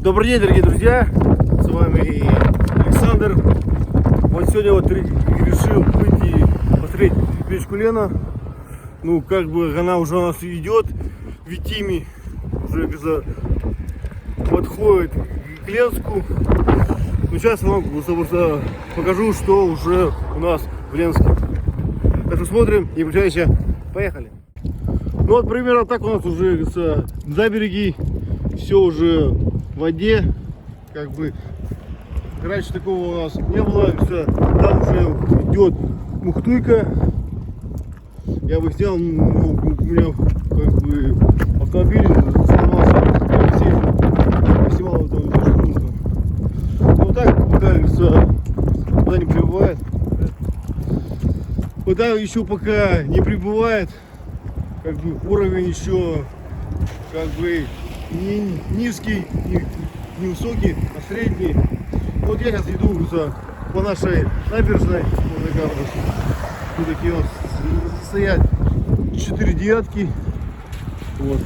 Добрый день, дорогие друзья, с вами Александр. Вот сегодня вот решил выйти посмотреть речку Лена. Ну, как бы она уже у нас идет, Витими уже подходит к Ленску. Ну, сейчас вам покажу, что уже у нас в Ленске. Так что смотрим, не включайся, поехали. Ну вот примерно так у нас уже за береги, все уже в воде, как бы раньше такого у нас не было, там уже идет мухтуйка. Я бы снял, ну, у меня как бы автомобиль сломался, я снимал это нужно. Ну так, пока туда не прибывает. Вода еще пока не прибывает, как бы уровень еще как бы не низкий, не высокий, а средний. Вот я сейчас иду по нашей набережной. Вот такие вот стоят 4 девятки. Вот.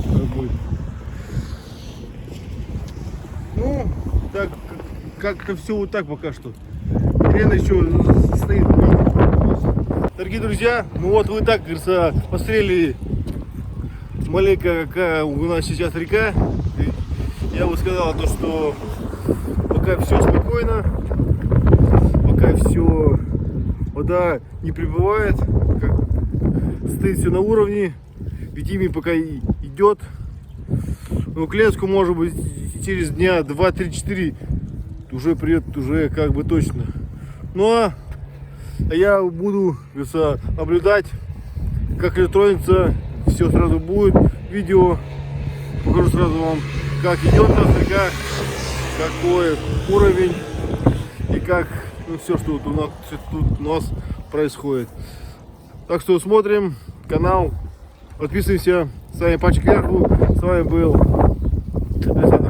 Как бы. Ну, так как-то все вот так пока что. Лена еще стоит. Дорогие друзья, ну вот вы так, говорится, посмотрели маленько, какая у нас сейчас река. Я бы сказал, то, что пока все спокойно, пока все, вода не прибывает, стоит все на уровне, Витими пока идет. Но к Ленску, может быть, через дня 2, 3, 4 уже придет, уже как бы точно. Ну а я буду наблюдать, как тронется, все сразу будет видео, покажу сразу вам, как идет у нас река, какой уровень и как, ну, все, что тут у нас происходит. Так что смотрим канал, подписываемся, с вами пальчик кверху, с вами был Александр.